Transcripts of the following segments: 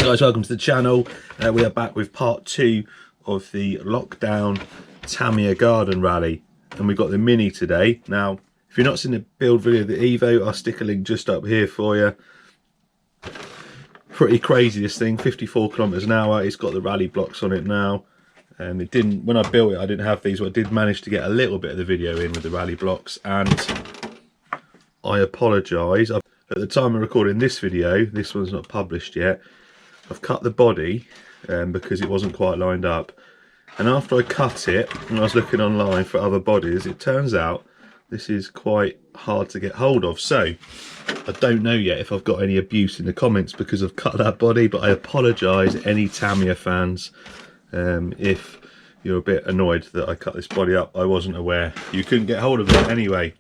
Guys, welcome to the channel. We are back with part 2 of the lockdown Tamiya garden rally, and we've got the Mini today. Now, if you're not seen the build video of the Evo, I'll stick a link just up here for you. Pretty crazy, this thing, 54 kilometers an hour. It's got the rally blocks on it now. It didn't, when I built it, I didn't have these, but I did manage to get a little bit of the video in with the rally blocks, and I apologise. At the time of recording this video, this one's not published yet, I've cut the body because it wasn't quite lined up. And after I cut it, and I was looking online for other bodies, it turns out this is quite hard to get hold of. So I don't know yet if I've got any abuse in the comments because I've cut that body, but I apologise any Tamiya fans if you're a bit annoyed that I cut this body up. I wasn't aware you couldn't get hold of it. Anyway,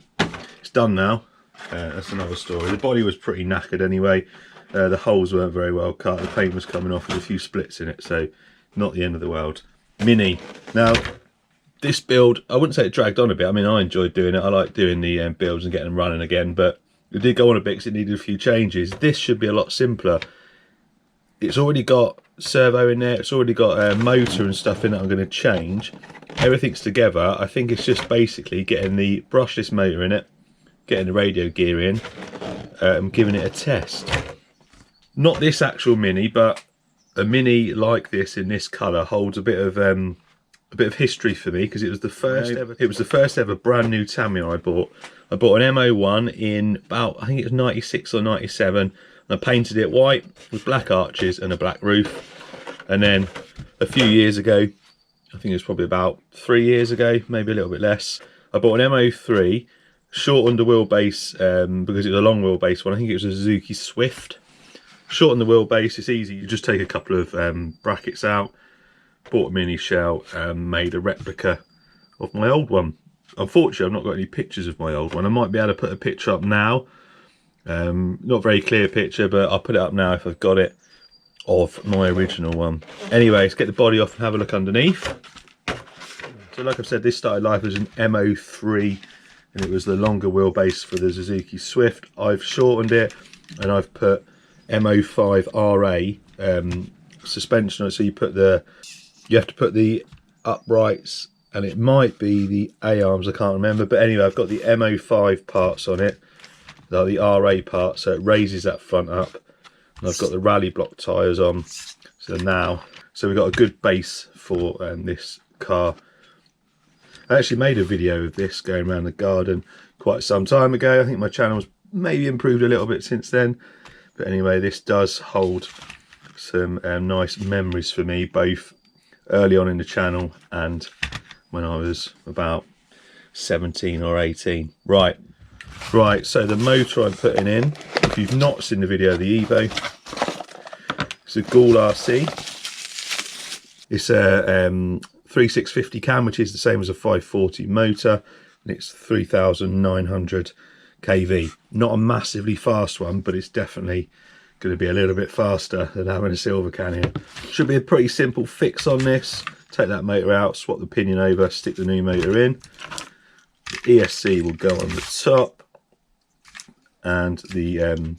it's done now. That's another story. The body was pretty knackered anyway. The holes weren't very well cut, the paint was coming off with a few splits in it, so not the end of the world. Mini. Now, this build, I wouldn't say it dragged on a bit. I mean, I enjoyed doing it. I like doing the builds and getting them running again, but it did go on a bit because it needed a few changes. This should be a lot simpler. It's already got servo in there, it's already got a motor and stuff in it I'm going to change. Everything's together. I think it's just basically getting the brushless motor in it, getting the radio gear in, and giving it a test. Not this actual Mini, but a Mini like this in this colour holds a bit of history for me, because it was the first ever brand new Tamiya I bought. I bought an M01 in about, I think it was 96 or 97, and I painted it white with black arches and a black roof. And then a few years ago, I think it was probably about 3 years ago, maybe a little bit less, I bought an M03, shortened the wheelbase because it was a long wheelbase one. I think it was a Suzuki Swift. Shorten the wheelbase, it's easy. You just take a couple of brackets out, bought a mini shell, and made a replica of my old one. Unfortunately, I've not got any pictures of my old one. I might be able to put a picture up now. Not very clear picture, but I'll put it up now if I've got it, of my original one. Anyway, let's get the body off and have a look underneath. So like I've said, this started life as an M03, and it was the longer wheelbase for the Suzuki Swift. I've shortened it, and I've put M05Ra suspension on it, so you have to put the uprights, and it might be the A-arms, I can't remember, but anyway, I've got the M05 parts on it, the RA part, so it raises that front up, and I've got the rally block tyres on. So we've got a good base for this car. I actually made a video of this going around the garden quite some time ago. I think my channel's maybe improved a little bit since then. But anyway, this does hold some nice memories for me, both early on in the channel and when I was about 17 or 18. Right, so the motor I'm putting in, if you've not seen the video of the Evo, it's a Ghoul RC. It's a 3650 cam, which is the same as a 540 motor, and it's 3,900 kV. Not a massively fast one, but it's definitely going to be a little bit faster than having a silver can here. Should be a pretty simple fix on this. Take that motor out, swap the pinion over, stick the new motor in. The ESC will go on the top, and the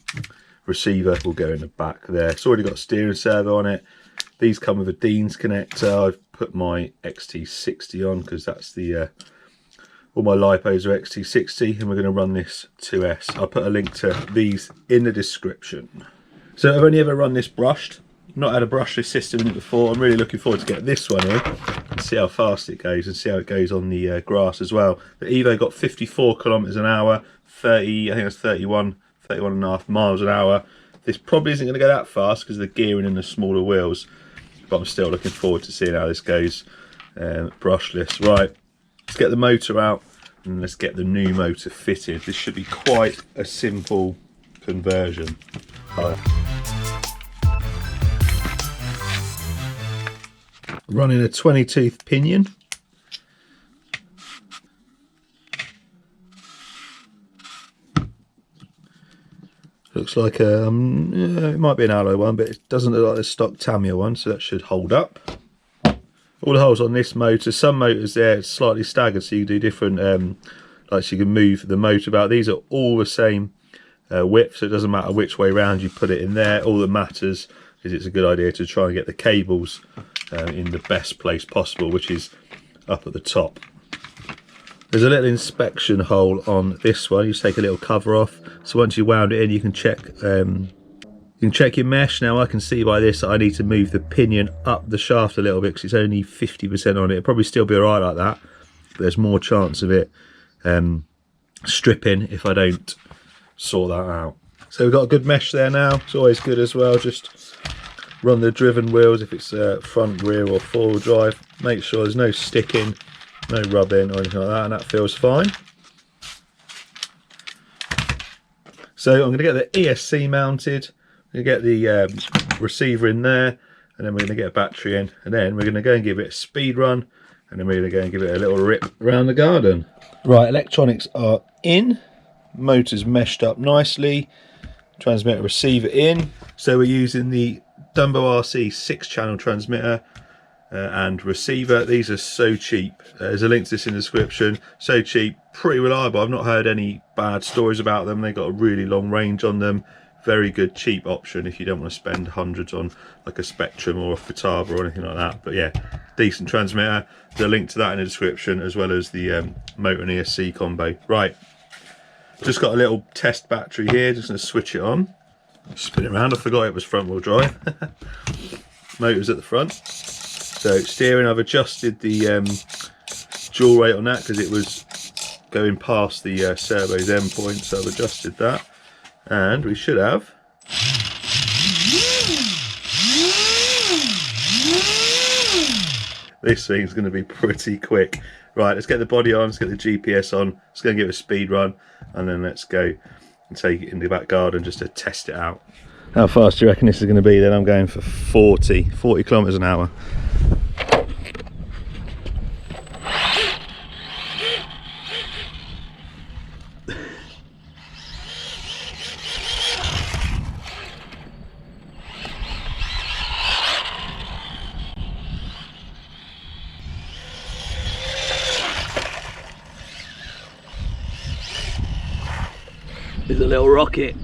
receiver will go in the back there. It's already got a steering servo on it. These come with a Dean's connector. I've put my XT60 on because that's the all my lipos are XT60, and we're going to run this 2S. I'll put a link to these in the description. So I've only ever run this brushed. Not had a brushless system in it before. I'm really looking forward to get this one in and see how fast it goes, and see how it goes on the grass as well. The Evo got 54 kilometers an hour, 30, I think that's 31 and a half miles an hour. This probably isn't going to go that fast because of the gearing and the smaller wheels, but I'm still looking forward to seeing how this goes brushless. Right, let's get the motor out and let's get the new motor fitted. This should be quite a simple conversion. Running a 20-tooth pinion. Looks like it might be an alloy one, but it doesn't look like the stock Tamiya one, so that should hold up. All the holes on this motor, some motors there slightly staggered, so you can do different, like so you can move the motor about. These are all the same width, so it doesn't matter which way round you put it in there. All that matters is it's a good idea to try and get the cables in the best place possible, which is up at the top. There's a little inspection hole on this one. You just take a little cover off. So once you wound it in, you can check your mesh. Now I can see by this that I need to move the pinion up the shaft a little bit because it's only 50% on it. It'll probably still be alright like that, but there's more chance of it stripping if I don't sort that out. So we've got a good mesh there now. It's always good as well. Just run the driven wheels if it's front, rear or four-wheel drive. Make sure there's no sticking, no rubbing or anything like that, and that feels fine. So I'm going to get the ESC mounted. I'm going to get the receiver in there, and then we're going to get a battery in, and then we're going to go and give it a speed run, and then we're going to go and give it a little rip around the garden. Right, electronics are in, motor's meshed up nicely, transmitter receiver in. So we're using the Dumbo RC 6-channel transmitter and receiver. These are so cheap. There's a link to this in the description. So cheap, pretty reliable. I've not heard any bad stories about them. They've got a really long range on them. Very good cheap option if you don't want to spend hundreds on like a Spectrum or a Futaba or anything like that. But yeah, decent transmitter. There's a link to that in the description, as well as the motor and ESC combo. Right, just got a little test battery here. Just going to switch it on. Spin it around. I forgot it was front wheel drive. Motor's at the front. So steering, I've adjusted the dual rate on that because it was going past the servo's endpoint, so I've adjusted that. And we should have this thing's going to be pretty quick. Right, let's get the body on, let's get the GPS on, let's go and give it a speed run, and then let's go and take it in the back garden just to test it out. How fast do you reckon this is going to be then? I'm going for 40 kilometers an hour. It's a little rocket.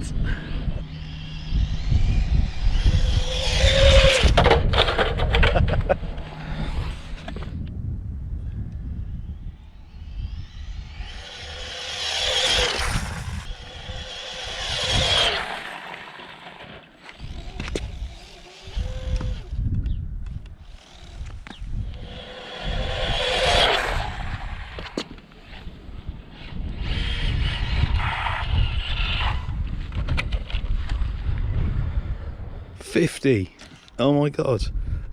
$50. Oh my god,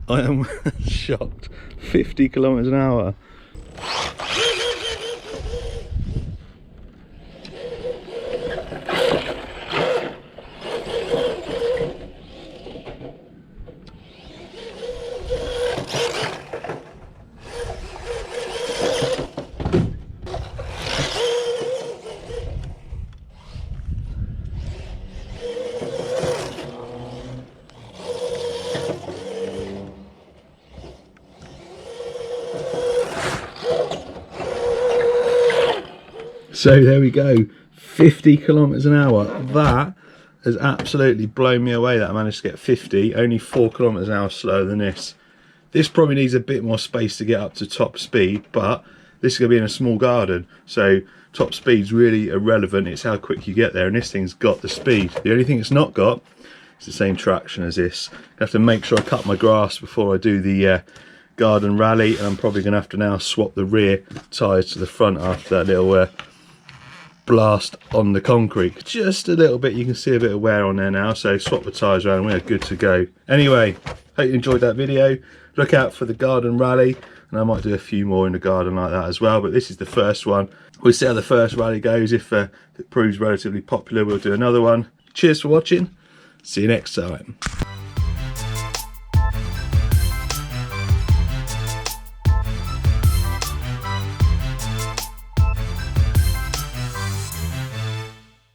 I am shocked. 50 kilometers an hour. So there we go, 50 kilometers an hour. That has absolutely blown me away that I managed to get 50, only 4 kilometers an hour slower than this. This probably needs a bit more space to get up to top speed, but this is going to be in a small garden, so top speed's really irrelevant. It's how quick you get there, and this thing's got the speed. The only thing it's not got is the same traction as this. I have to make sure I cut my grass before I do the garden rally, and I'm probably going to have to now swap the rear tyres to the front after that little blast on the concrete. Just a little bit, you can see a bit of wear on there now, so swap the tyres around, we're good to go. Anyway, hope you enjoyed that video. Look out for the garden rally, and I might do a few more in the garden like that as well, but this is the first one. We'll see how the first rally goes. If it proves relatively popular, we'll do another one. Cheers for watching, see you next time.